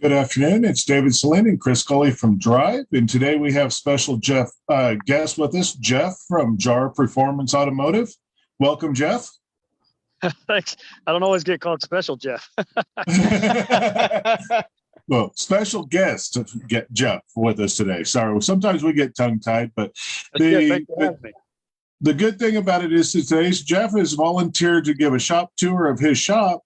Good afternoon. It's David Celine and Chris Cully from Drive. And today we have special guest with us, Jeff from JAR Performance Automotive. Welcome, Jeff. Thanks. I don't always get called special, Jeff. Well, special guest to get Jeff with us today. Sorry, sometimes we get tongue-tied, but the good thing about it is today's Jeff has volunteered to give a shop tour of his shop.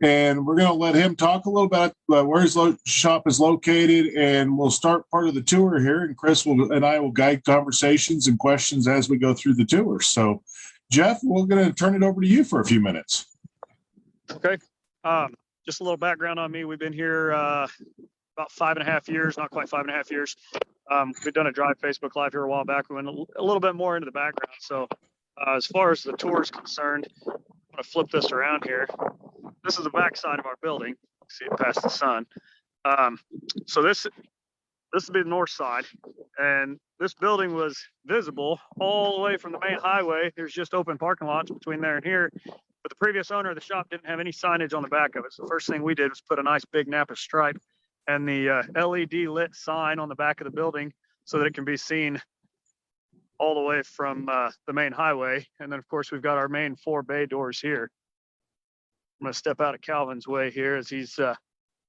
And we're going to let him talk a little bit about where his shop is located, and we'll start part of the tour here. And Chris and I will guide conversations and questions as we go through the tour. So, Jeff, we're going to turn it over to you for a few minutes. Okay. Just a little background on me. We've been here about 5.5 years, not quite 5.5 years. We've done a Drive Facebook Live here a while back. We went a little bit more into the background. So, as far as the tour is concerned, I'm going to flip this around here. This is the back side of our building. See it past the sun. So this would be the north side, and this building was visible all the way from the main highway. There's just open parking lots between there and here, but the previous owner of the shop didn't have any signage on the back of it. So the first thing we did was put a nice big Napa stripe and the LED lit sign on the back of the building so that it can be seen all the way from the main highway. And then of course we've got our main 4 bay doors here. I'm going to step out of Calvin's way here as he's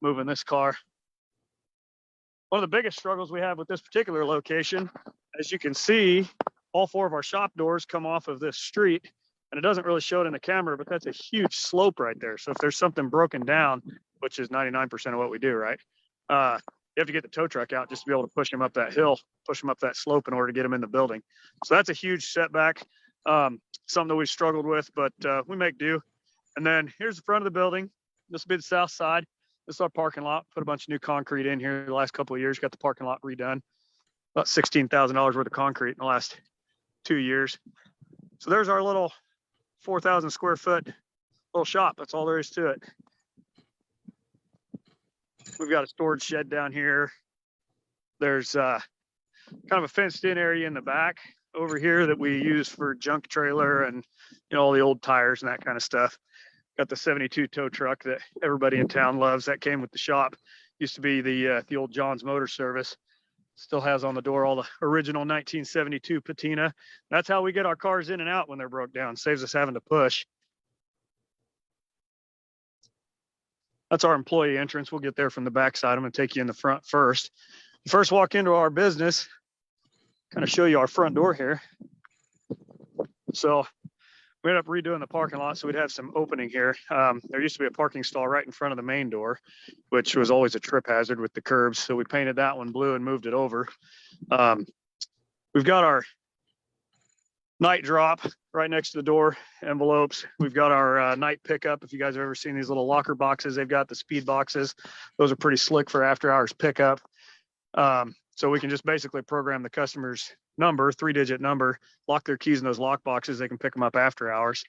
moving this car. One of the biggest struggles we have with this particular location, as you can see, all 4 of our shop doors come off of this street, and it doesn't really show it in the camera, but that's a huge slope right there. So if there's something broken down, which is 99% of what we do, right? You have to get the tow truck out just to be able to push him up that hill, push him up that slope in order to get him in the building. So that's a huge setback, something that we've struggled with, but we make do. And then here's the front of the building. This will be the south side. This is our parking lot. Put a bunch of new concrete in here the last couple of years. Got the parking lot redone. About $16,000 worth of concrete in the last 2 years. So there's our little 4,000 square foot little shop. That's all there is to it. We've got a storage shed down here. There's kind of a fenced in area in the back over here that we use for junk trailer and all the old tires and that kind of stuff. Got the 72 tow truck that everybody in town loves. That came with the shop. Used to be the old John's Motor Service. Still has on the door all the original 1972 patina. That's how we get our cars in and out when they're broke down. Saves us having to push. That's our employee entrance. We'll get there from the back side. I'm going to take you in the front first. You first walk into our business, kind of show you our front door here. So we ended up redoing the parking lot so we'd have some opening here. There used to be a parking stall right in front of the main door, which was always a trip hazard with the curbs. So we painted that one blue and moved it over. We've got our night drop right next to the door, envelopes. We've got our night pickup. If you guys have ever seen these little locker boxes, they've got the speed boxes. Those are pretty slick for after hours pickup. So we can just basically program the customer's number, 3-digit number, lock their keys in those lock boxes. They can pick them up after hours.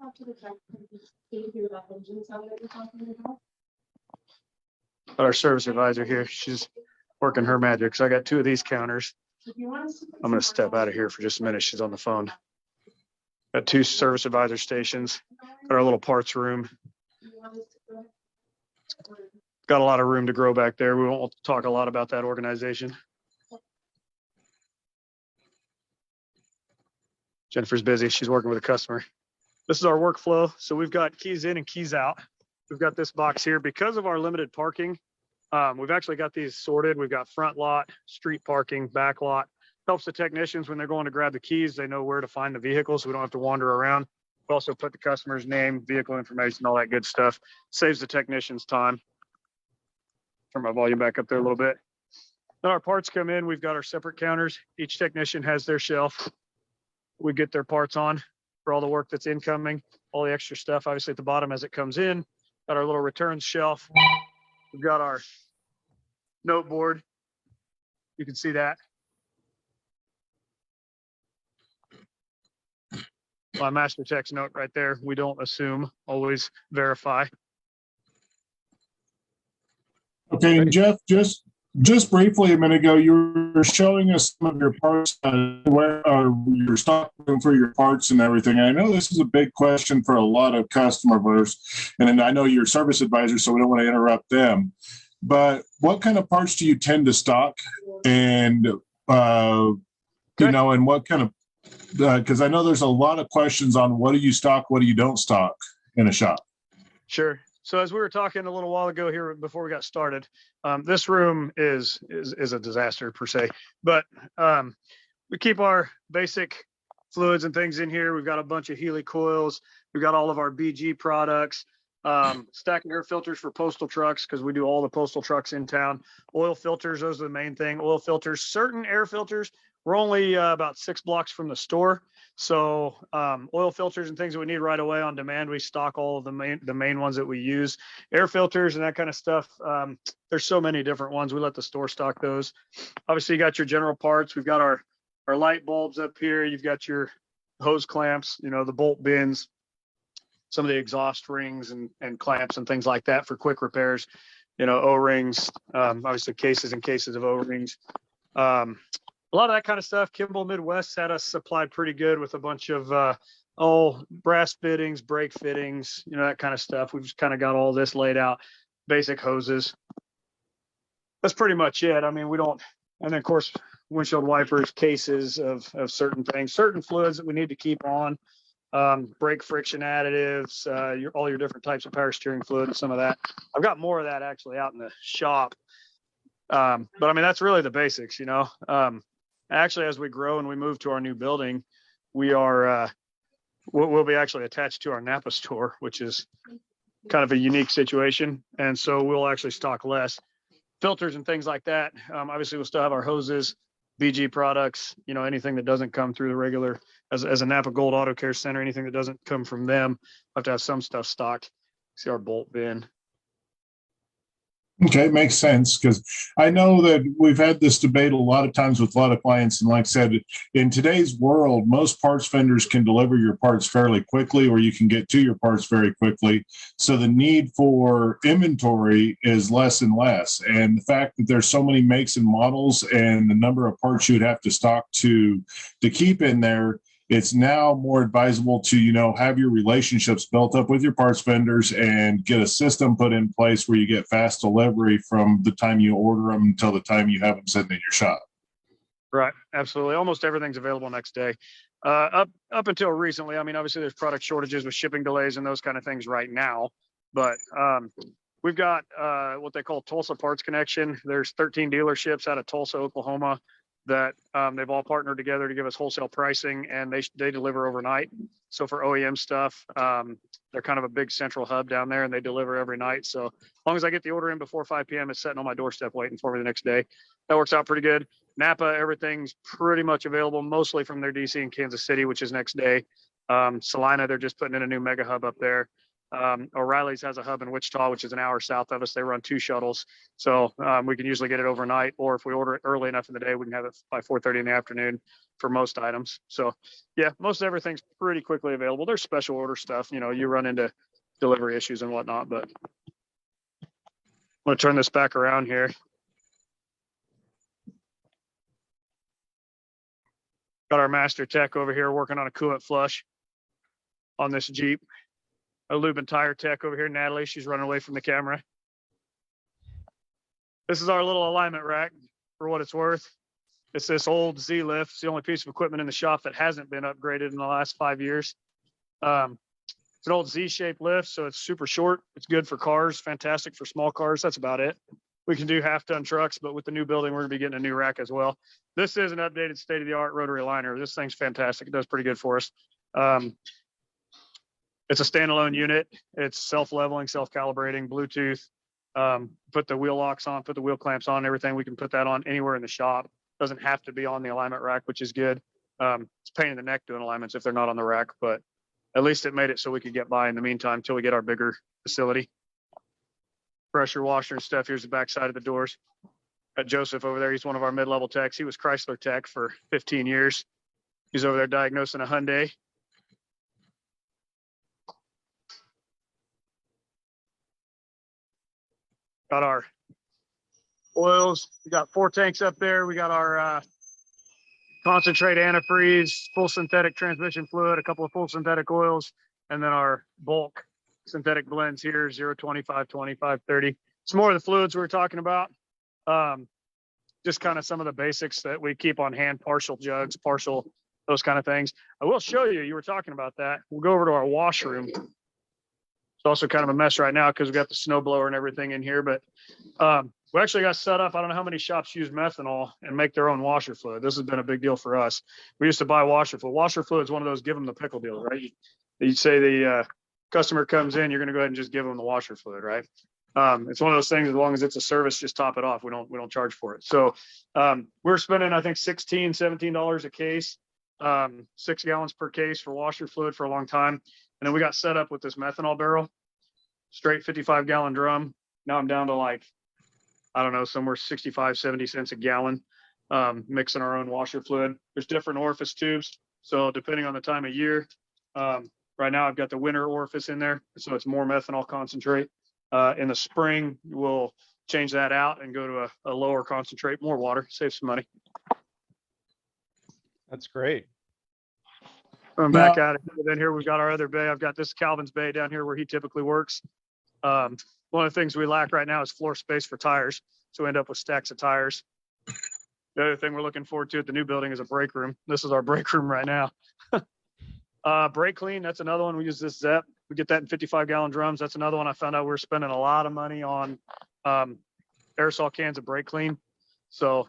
Got our service advisor here. She's working her magic. So I got 2 of these counters. I'm going to step out of here for just a minute. She's on the phone. Got 2 service advisor stations. Got our little parts room. Got a lot of room to grow back there. We won't talk a lot about that organization. Jennifer's busy. She's working with a customer. This is our workflow. So we've got keys in and keys out. We've got this box here. Because of our limited parking, we've actually got these sorted. We've got front lot, street parking, back lot. Helps the technicians when they're going to grab the keys. They know where to find the vehicle so we don't have to wander around. We also put the customer's name, vehicle information, all that good stuff. Saves the technicians time. Turn my volume back up there a little bit. Then our parts come in. We've got our separate counters. Each technician has their shelf. We get their parts on for all the work that's incoming, all the extra stuff, obviously at the bottom as it comes in. Got our little returns shelf. We've got our note board. You can see that. My master tech's note right there. We don't assume, always verify. Okay, and Jeff, just Just briefly a minute ago, you were showing us some of your parts, where your stock room for your parts and everything. I know this is a big question for a lot of customers, and I know you're service advisor, so we don't want to interrupt them. But what kind of parts do you tend to stock, and and what kind of? Because I know there's a lot of questions on what do you stock, what do you don't stock in a shop. Sure. So as we were talking a little while ago here before we got started, this room is a disaster per se, but we keep our basic fluids and things in here. We've got a bunch of Healy coils. We've got all of our BG products, stacking air filters for postal trucks because we do all the postal trucks in town. Oil filters, those are the main thing. Oil filters, certain air filters. We're only about 6 blocks from the store. So oil filters and things that we need right away on demand, we stock all of the main ones that we use. Air filters and that kind of stuff. There's so many different ones. We let the store stock those. Obviously, you got your general parts. We've got our light bulbs up here. You've got your hose clamps, the bolt bins, some of the exhaust rings and clamps and things like that for quick repairs. O-rings, obviously cases and cases of O-rings. A lot of that kind of stuff. Kimball Midwest had us supplied pretty good with a bunch of brass fittings, brake fittings, that kind of stuff. We've just kind of got all this laid out. Basic hoses. That's pretty much it. I mean, we don't, and then of course, windshield wipers, cases of certain things, certain fluids that we need to keep on, brake friction additives, all your different types of power steering fluid and some of that. I've got more of that actually out in the shop. But I mean, that's really the basics, Actually, as we grow and we move to our new building, we are we'll be actually attached to our Napa store, which is kind of a unique situation. And so we'll actually stock less filters and things like that. Obviously, we'll still have our hoses, BG products, anything that doesn't come through the regular as a Napa Gold Auto Care Center, anything that doesn't come from them, we'll have to have some stuff stocked. See our bolt bin. Okay, makes sense because I know that we've had this debate a lot of times with a lot of clients. And like I said, in today's world, most parts vendors can deliver your parts fairly quickly, or you can get to your parts very quickly. So the need for inventory is less and less. And the fact that there's so many makes and models and the number of parts you'd have to stock to keep in there, it's now more advisable to, have your relationships built up with your parts vendors and get a system put in place where you get fast delivery from the time you order them until the time you have them sitting in your shop. Right. Absolutely. Almost everything's available next day. Up until recently, I mean, obviously there's product shortages with shipping delays and those kind of things right now, but we've got what they call Tulsa Parts Connection. There's 13 dealerships out of Tulsa, Oklahoma, that they've all partnered together to give us wholesale pricing, and they deliver overnight. So for OEM stuff, they're kind of a big central hub down there, and they deliver every night. So as long as I get the order in before 5 p.m., it's sitting on my doorstep waiting for me the next day. That works out pretty good. Napa, everything's pretty much available, mostly from their DC in Kansas City, which is next day. Salina, they're just putting in a new mega hub up there. O'Reilly's has a hub in Wichita, which is an hour south of us. They run 2 shuttles. So we can usually get it overnight, or if we order it early enough in the day, we can have it by 4:30 in the afternoon for most items. So yeah, most everything's pretty quickly available. There's special order stuff, you run into delivery issues and whatnot, but I'm going to turn this back around here. Got our master tech over here working on a coolant flush on this Jeep. A lube and tire tech over here, Natalie. She's running away from the camera. This is our little alignment rack for what it's worth. It's this old Z lift. It's the only piece of equipment in the shop that hasn't been upgraded in the last 5 years. It's an old Z-shaped lift, so it's super short. It's good for cars, fantastic for small cars. That's about it. We can do half-ton trucks, but with the new building, we're going to be getting a new rack as well. This is an updated state-of-the-art rotary aligner. This thing's fantastic. It does pretty good for us. It's a standalone unit. It's self-leveling, self-calibrating, Bluetooth. Put the wheel locks on, put the wheel clamps on, everything. We can put that on anywhere in the shop. Doesn't have to be on the alignment rack, which is good. It's a pain in the neck doing alignments if they're not on the rack, but at least it made it so we could get by in the meantime until we get our bigger facility. Pressure washer and stuff. Here's the back side of the doors. Got Joseph over there. He's one of our mid-level techs. He was Chrysler tech for 15 years. He's over there diagnosing a Hyundai. Got our oils. We got 4 tanks up there. We got our concentrate antifreeze, full synthetic transmission fluid, a couple of full synthetic oils, and then our bulk synthetic blends here, 0, 25, 25, 30. Some more of the fluids we were talking about. Just kind of some of the basics that we keep on hand, partial jugs, partial, those kind of things. I will show you, you were talking about that. We'll go over to our washroom. It's also kind of a mess right now because we got the snow blower and everything in here, but we actually got set up. I don't know how many shops use methanol and make their own washer fluid. This has been a big deal for us. We used to buy washer fluid. Washer fluid is one of those give them the pickle deal, right? You say the customer comes in, you're going to go ahead and just give them the washer fluid, right? It's one of those things, as long as it's a service, just top it off. We don't charge for it. So we're spending, I think, $16, $17 a case, 6 gallons per case for washer fluid for a long time. And then we got set up with this methanol barrel, straight 55-gallon drum. Now I'm down to like, I don't know, somewhere 65, 70 cents a gallon, mixing our own washer fluid. There's different orifice tubes. So depending on the time of year, right now I've got the winter orifice in there. So it's more methanol concentrate. In the spring, we'll change that out and go to a lower concentrate, more water, save some money. That's great. Coming back out of here, then here we've got our other bay. I've got this Calvin's bay down here where he typically works. One of the things we lack right now is floor space for tires. So we end up with stacks of tires. The other thing we're looking forward to at the new building is a brake room. This is our brake room right now. Brake clean, that's another one. We use this ZEP. We get that in 55-gallon drums. That's another one I found out we're spending a lot of money on aerosol cans of brake clean. So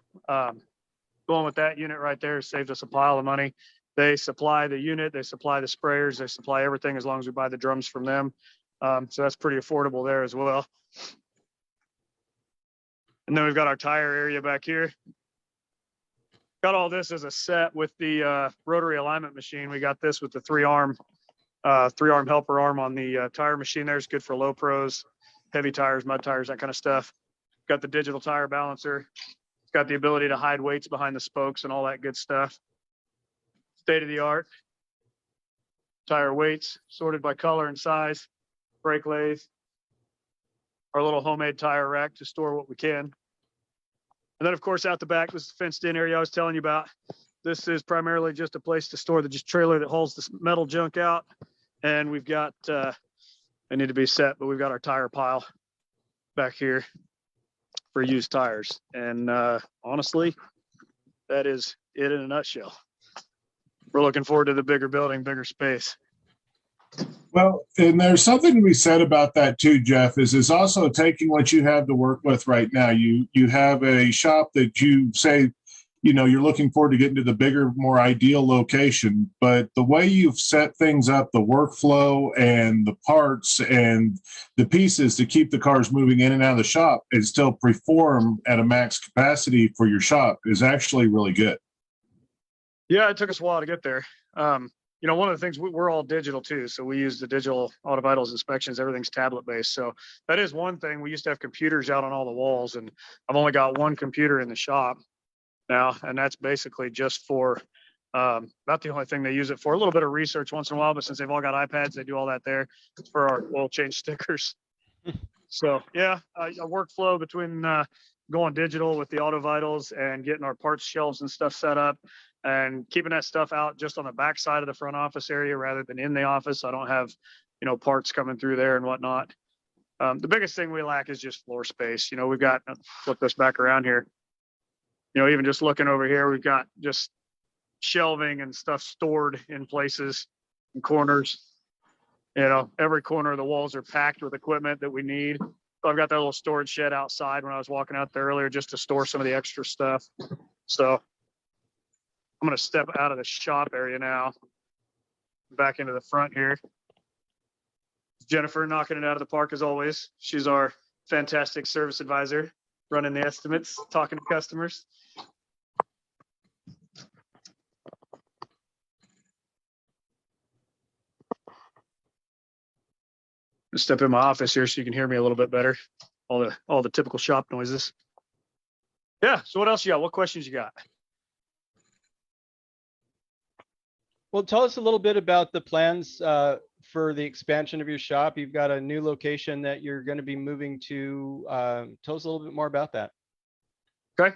going with that unit right there saved us a pile of money. They supply the unit, they supply the sprayers, they supply everything as long as we buy the drums from them. So that's pretty affordable there as well. And then we've got our tire area back here. Got all this as a set with the rotary alignment machine. We got this with the three-arm helper arm on the tire machine there. It's good for low pros, heavy tires, mud tires, that kind of stuff. Got the digital tire balancer. It's got the ability to hide weights behind the spokes and all that good stuff. State of the art. Tire weights sorted by color and size. Brake lathe. Our little homemade tire rack to store what we can. And then, of course, out the back was the fenced-in area I was telling you about. This is primarily just a place to store the trailer that hauls the metal junk out. And we've got, I need to be set, but we've got our tire pile back here for used tires. And honestly, that is it in a nutshell. We're looking forward to the bigger building, bigger space. Well, and there's something to be said about that too, Jeff, is also taking what you have to work with right now. You have a shop that you say, you know, you're looking forward to getting to the bigger, more ideal location, but the way you've set things up, the workflow and the parts and the pieces to keep the cars moving in and out of the shop and still perform at a max capacity for your shop is actually really good. Yeah, it took us a while to get there. You know, one of the things, we're all digital too. So we use the digital auto vitals inspections, everything's tablet based. So that is one thing. We used to have computers out on all the walls, and I've only got one computer in the shop now. And that's basically just for, not the only thing they use it for, a little bit of research once in a while, but since they've all got iPads, they do all that there. It's for our oil change stickers. So yeah, a workflow between going digital with the auto vitals and getting our parts shelves and stuff set up, and keeping that stuff out just on the back side of the front office area rather than in the office. I don't have, you know, parts coming through there and whatnot. The biggest thing we lack is just floor space. You know, we've got, flip this back around here. You know, even just looking over here, we've got just shelving and stuff stored in places and corners. You know, every corner of the walls are packed with equipment that we need. So I've got that little storage shed outside when I was walking out there earlier just to store some of the extra stuff. So I'm going to step out of the shop area now, back into the front here. Jennifer knocking it out of the park as always. She's our fantastic service advisor, running the estimates, talking to customers. Step in my office here so you can hear me a little bit better. All the typical shop noises. Yeah. So what else you got? What questions you got? Well, tell us a little bit about the plans for the expansion of your shop. You've got a new location that you're going to be moving to. Tell us a little bit more about that. Okay.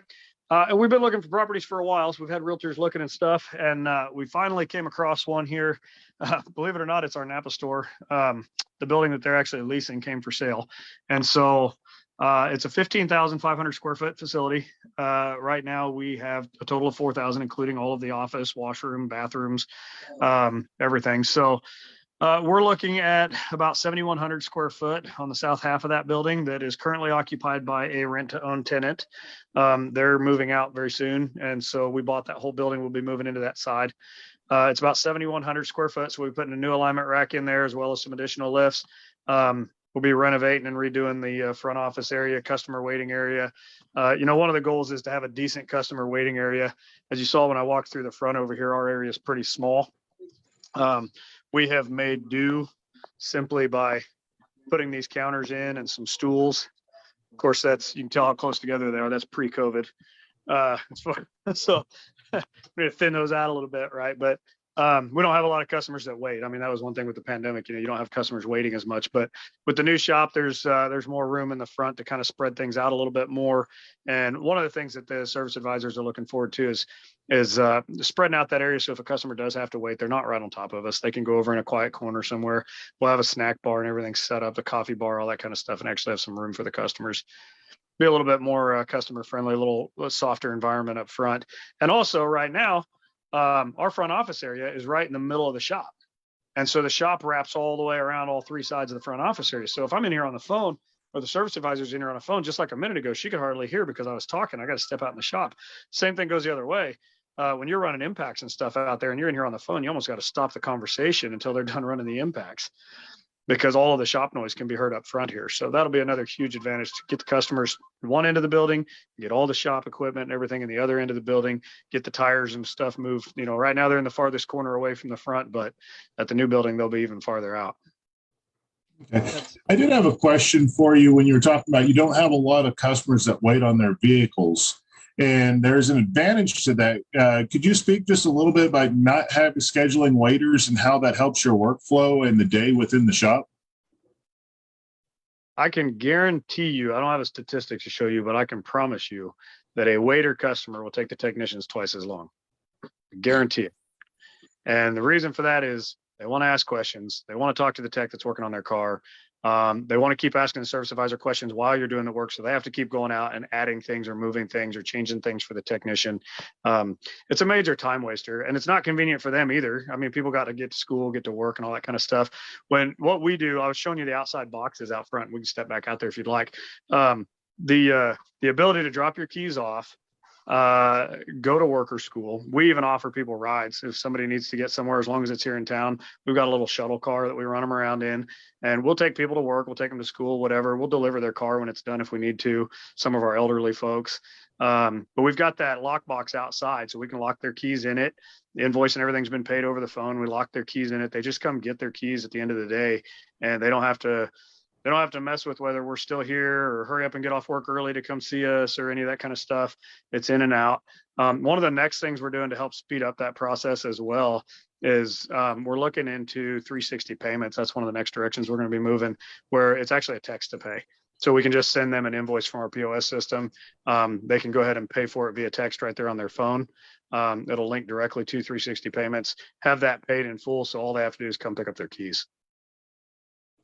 And we've been looking for properties for a while. So we've had realtors looking and stuff. And we finally came across one here. Believe it or not, it's our Napa store. The building that they're actually leasing came for sale. And so it's a 15,500 square foot facility. Right now we have a total of 4,000, including all of the office, washroom, bathrooms, everything. So we're looking at about 7,100 square foot on the south half of that building that is currently occupied by a rent-to-own tenant. They're moving out very soon, and so we bought that whole building. We'll be moving into that side. It's about 7,100 square foot, so we're putting a new alignment rack in there as well as some additional lifts. We'll be renovating and redoing the front office area, customer waiting area. One of the goals is to have a decent customer waiting area. As you saw when I walked through the front over here, our area is pretty small. We have made do simply by putting these counters in and some stools. Of course, you can tell how close together they are. That's pre-COVID. So we're going to thin those out a little bit, right? But we don't have a lot of customers that wait. I mean, that was one thing with the pandemic. You don't have customers waiting as much. But with the new shop, there's more room in the front to kind of spread things out a little bit more. And one of the things that the service advisors are looking forward to is spreading out that area. So if a customer does have to wait, they're not right on top of us. They can go over in a quiet corner somewhere. We'll have a snack bar and everything set up, the coffee bar, all that kind of stuff, and actually have some room for the customers. Be a little bit more customer friendly, a little softer environment up front. And also right now, our front office area is right in the middle of the shop. And so the shop wraps all the way around all three sides of the front office area. So if I'm in here on the phone, or the service advisor's in here on the phone, just like a minute ago, she could hardly hear because I was talking. I got to step out in the shop. Same thing goes the other way. When you're running impacts and stuff out there and you're in here on the phone, you almost got to stop the conversation until they're done running the impacts, because all of the shop noise can be heard up front here. So that'll be another huge advantage to get the customers in one end of the building, get all the shop equipment and everything in the other end of the building, get the tires and stuff moved. Right now they're in the farthest corner away from the front, but at the new building, they'll be even farther out. Okay. I did have a question for you when you were talking about you don't have a lot of customers that wait on their vehicles. And there's an advantage to that. Could you speak just a little bit about not having scheduling waiters and how that helps your workflow and the day within the shop? I can guarantee you, I don't have a statistic to show you, but I can promise you that a waiter customer will take the technicians twice as long. Guarantee it. And the reason for that is they want to ask questions. They want to talk to the tech that's working on their car. They want to keep asking the service advisor questions while you're doing the work. So they have to keep going out and adding things or moving things or changing things for the technician. It's a major time waster, and it's not convenient for them either. I mean, people got to get to school, get to work and all that kind of stuff. What we do, I was showing you the outside boxes out front. We can step back out there if you'd like. The ability to drop your keys off, go to work or school. We even offer people rides if somebody needs to get somewhere, as long as it's here in town. We've got a little shuttle car that we run them around in, and we'll take people to work. We'll take them to school, whatever. We'll deliver their car when it's done if we need to, some of our elderly folks. But we've got that lockbox outside, so we can lock their keys in it. The invoice and everything's been paid over the phone. We lock their keys in it. They just come get their keys at the end of the day, and they don't have to mess with whether we're still here or hurry up and get off work early to come see us or any of that kind of stuff. It's in and out. One of the next things we're doing to help speed up that process as well is we're looking into 360 payments. That's one of the next directions we're going to be moving, where it's actually a text to pay. So we can just send them an invoice from our POS system. They can go ahead and pay for it via text right there on their phone. It'll link directly to 360 payments, have that paid in full. So all they have to do is come pick up their keys.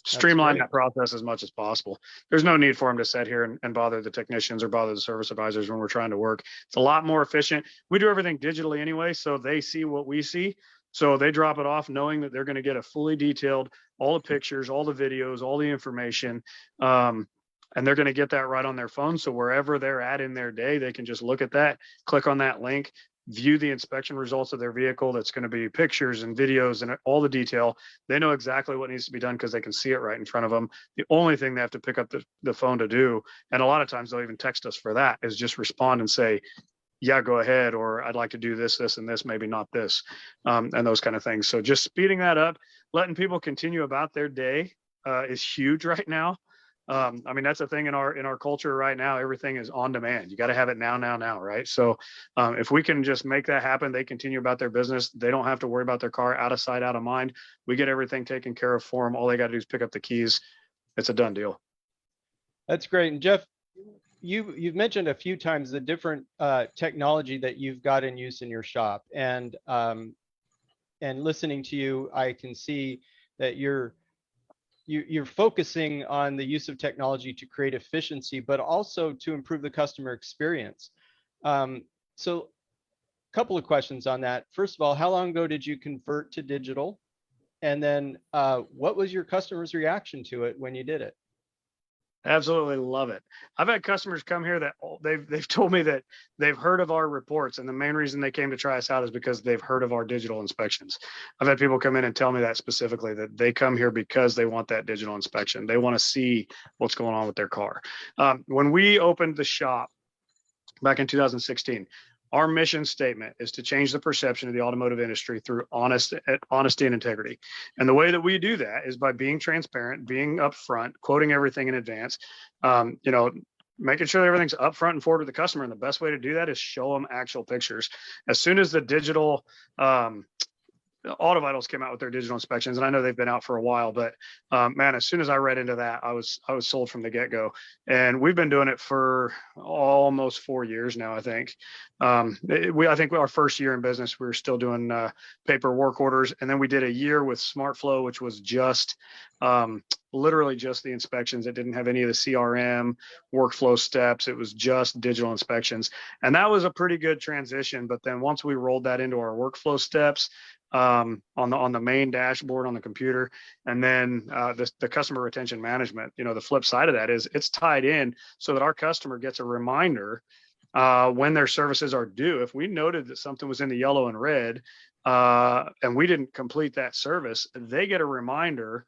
Streamline that process as much as possible. There's no need for them to sit here and bother the technicians or bother the service advisors when we're trying to work. It's a lot more efficient. We do everything digitally anyway, so they see what we see. So they drop it off knowing that they're going to get a fully detailed, all the pictures, all the videos, all the information, and they're going to get that right on their phone. So wherever they're at in their day, they can just look at that, click on that link, view the inspection results of their vehicle. That's going to be pictures and videos and all the detail. They know exactly what needs to be done because they can see it right in front of them. The only thing they have to pick up the phone to do, and a lot of times they'll even text us for that, is just respond and say, yeah, go ahead, or I'd like to do this, this, and this, maybe not this, and those kind of things. So just speeding that up, letting people continue about their day is huge right now. I mean, that's a thing in our culture right now. Everything is on demand. You got to have it now, right? So if we can just make that happen, they continue about their business. They don't have to worry about their car, out of sight, out of mind. We get everything taken care of for them. All they got to do is pick up the keys. It's a done deal. That's great. And Jeff, you've mentioned a few times the different technology that you've got in use in your shop, and listening to you, I can see that you're focusing on the use of technology to create efficiency, but also to improve the customer experience. So a couple of questions on that. First of all, how long ago did you convert to digital? And then what was your customer's reaction to it when you did it? Absolutely love it. I've had customers come here that they've told me that they've heard of our reports, and the main reason they came to try us out is because they've heard of our digital inspections. I've had people come in and tell me that specifically, that they come here because they want that digital inspection. They want to see what's going on with their car. When we opened the shop back in 2016, our mission statement is to change the perception of the automotive industry through honesty and integrity. And the way that we do that is by being transparent, being upfront, quoting everything in advance, making sure everything's upfront and forward with the customer. And the best way to do that is show them actual pictures. As soon as the digital Auto Vitals came out with their digital inspections, and I know they've been out for a while, but man, as soon as I read into that, I was sold from the get-go. And we've been doing it for almost 4 years now, I think. I think our first year in business, we were still doing paper work orders, and then we did a year with SmartFlow, which was just literally just the inspections. It didn't have any of the CRM workflow steps. It was just digital inspections, and that was a pretty good transition. But then once we rolled that into our workflow steps, on the main dashboard on the computer, and then the customer retention management, the flip side of that is it's tied in so that our customer gets a reminder when their services are due. If we noted that something was in the yellow and red and we didn't complete that service, they get a reminder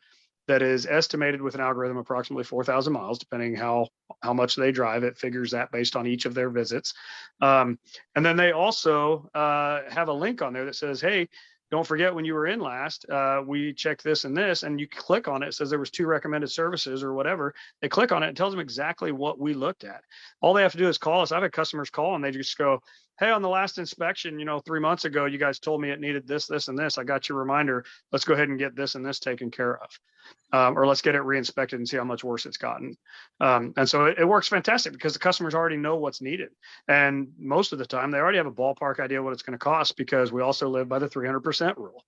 that is estimated with an algorithm approximately 4,000 miles, depending how much they drive. It figures that based on each of their visits. And then they also have a link on there that says, hey, don't forget when you were in last, we checked this and this, and you click on it. It says there was 2 recommended services or whatever. They click on it, and tells them exactly what we looked at. All they have to do is call us. I've had customers call and they just go, hey, on the last inspection, 3 months ago, you guys told me it needed this, this, and this. I got your reminder. Let's go ahead and get this and this taken care of. Or let's get it re-inspected and see how much worse it's gotten. And so it works fantastic because the customers already know what's needed. And most of the time, they already have a ballpark idea what it's going to cost, because we also live by the 300% rule.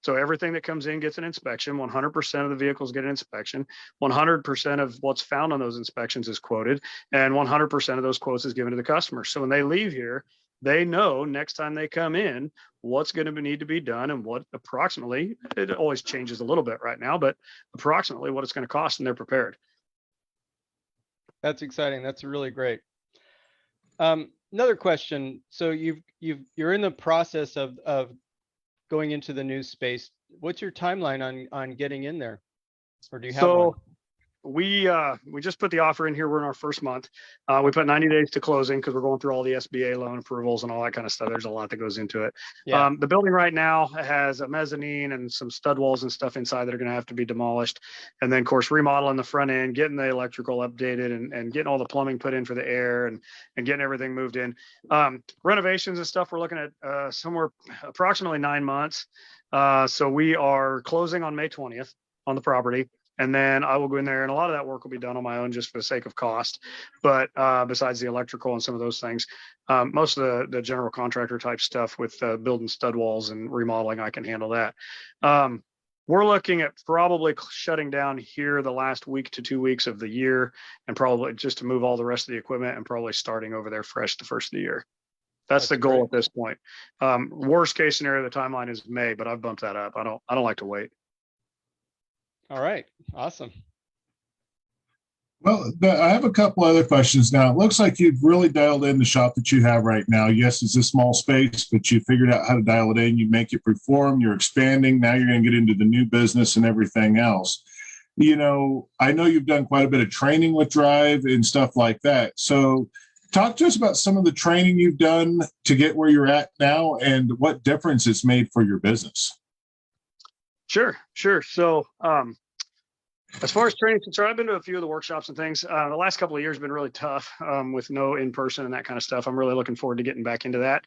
So everything that comes in gets an inspection. 100% of the vehicles get an inspection. 100% of what's found on those inspections is quoted, and 100% of those quotes is given to the customer. So when they leave here, they know next time they come in what's going to need to be done, and what approximately, it always changes a little bit right now, but approximately what it's going to cost, and they're prepared. That's exciting. That's really great. Another question. So you're in the process of going into the new space. What's your timeline on getting in there, or do you have one? We just put the offer in here. We're in our first month. We put 90 days to closing because we're going through all the SBA loan approvals and all that kind of stuff. There's a lot that goes into it. Yeah. The building right now has a mezzanine and some stud walls and stuff inside that are going to have to be demolished. And then, of course, remodeling the front end, getting the electrical updated, and getting all the plumbing put in for the air, and getting everything moved in. Renovations and stuff, we're looking at somewhere approximately 9 months. So we are closing on May 20th on the property. And then I will go in there, and a lot of that work will be done on my own just for the sake of cost. But besides the electrical and some of those things, most of the general contractor type stuff with building stud walls and remodeling, I can handle that. We're looking at probably shutting down here the last week to 2 weeks of the year, and probably just to move all the rest of the equipment, and probably starting over there fresh the first of the year. That's the goal at this point. Worst case scenario, the timeline is May, but I've bumped that up. I don't like to wait. All right. Awesome. Well, I have a couple other questions now. It looks like you've really dialed in the shop that you have right now. Yes, it's a small space, but you figured out how to dial it in. You make it perform. You're expanding. Now you're going to get into the new business and everything else. I know you've done quite a bit of training with Drive and stuff like that. So talk to us about some of the training you've done to get where you're at now, and what difference it's made for your business. Sure. So, as far as training concerned, I've been to a few of the workshops and things. The last couple of years have been really tough with no in-person and that kind of stuff. I'm really looking forward to getting back into that.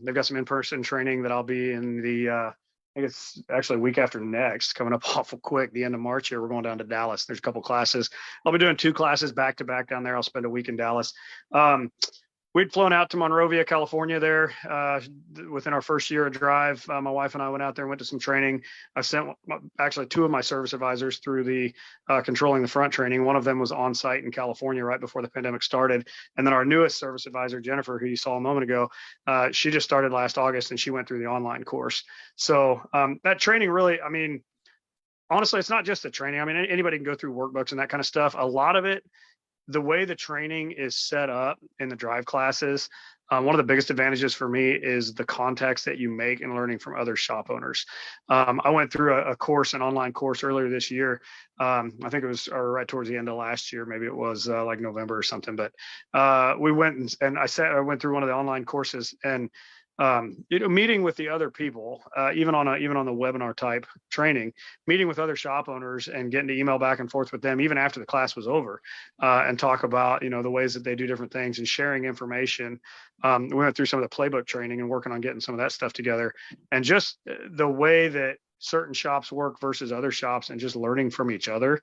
They've got some in-person training that I'll be in the think it's actually a week after next, coming up awful quick. The end of March here, we're going down to Dallas. There's a couple classes. I'll be doing 2 classes back to back down there. I'll spend a week in Dallas. We'd flown out to Monrovia, California there within our first year of drive. My wife and I went out there and went to some training. I sent actually 2 of my service advisors through the controlling the front training. One of them was on site in California right before the pandemic started. And then our newest service advisor, Jennifer, who you saw a moment ago, she just started last August and she went through the online course. So that training really, I mean, honestly, it's not just the training. I mean, anybody can go through workbooks and that kind of stuff. A lot of it, the way the training is set up in the drive classes, one of the biggest advantages for me is the contacts that you make in learning from other shop owners. I went through a course, an online course earlier this year. I think it was right towards the end of last year. Maybe it was like November or something, but we went and I went through one of the online courses and meeting with the other people, even on the webinar type training, meeting with other shop owners and getting to email back and forth with them, even after the class was over, and talk about, the ways that they do different things and sharing information. We went through some of the playbook training and working on getting some of that stuff together, and just the way that certain shops work versus other shops and just learning from each other.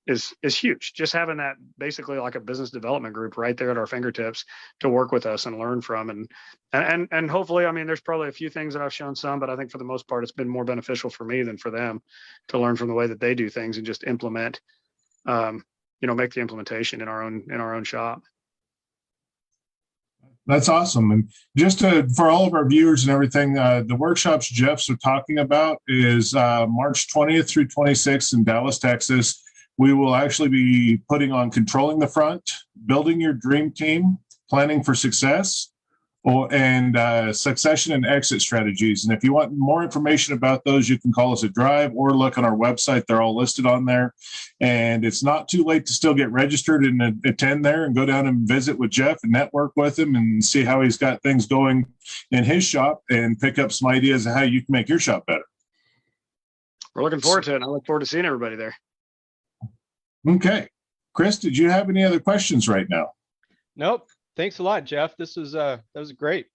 Is huge. Just having that basically like a business development group right there at our fingertips to work with us and learn from, and hopefully, I mean, there's probably a few things that I've shown some, but I think for the most part, it's been more beneficial for me than for them to learn from the way that they do things and just implement, make the implementation in our own shop. That's awesome. And just for all of our viewers and everything, the workshops Jeff's talking about is March 20th through 26th in Dallas, Texas. We will actually be putting on controlling the front, building your dream team, planning for success, and succession and exit strategies. And if you want more information about those, you can call us at Drive or look on our website. They're all listed on there. And it's not too late to still get registered and attend there and go down and visit with Jeff and network with him and see how he's got things going in his shop and pick up some ideas of how you can make your shop better. We're looking forward to it. And I look forward to seeing everybody there. Okay. Chris, did you have any other questions right now? Nope. Thanks a lot, Jeff. That was great.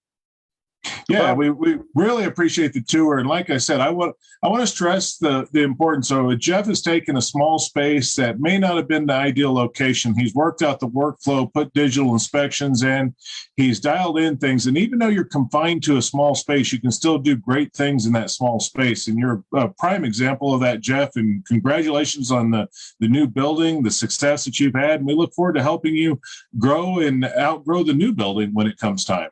Yeah, we really appreciate the tour. And like I said, I want to stress the importance. So Jeff has taken a small space that may not have been the ideal location. He's worked out the workflow, put digital inspections in, he's dialed in things. And even though you're confined to a small space, you can still do great things in that small space. And you're a prime example of that, Jeff. And congratulations on the new building, the success that you've had. And we look forward to helping you grow and outgrow the new building when it comes time.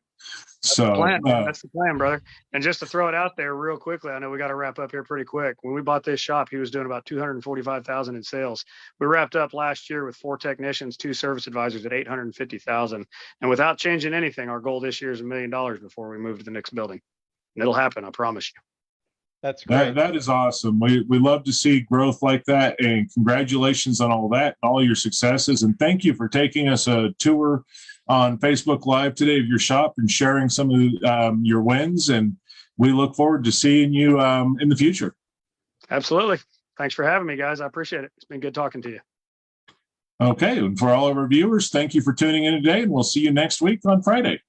That's the plan, brother. And just to throw it out there real quickly, I know we got to wrap up here pretty quick. When we bought this shop, he was doing about $245,000 in sales. We wrapped up last year with 4 technicians, 2 service advisors at $850,000. And without changing anything, our goal this year is $1 million before we move to the next building. And it'll happen, I promise you. That's great. That is awesome. We love to see growth like that, and congratulations on all that and all your successes. And thank you for taking us a tour on Facebook Live today of your shop and sharing some of your wins. And we look forward to seeing you in the future. Absolutely. Thanks for having me, guys. I appreciate it. It's been good talking to you. Okay. And for all of our viewers, thank you for tuning in today, and we'll see you next week on Friday.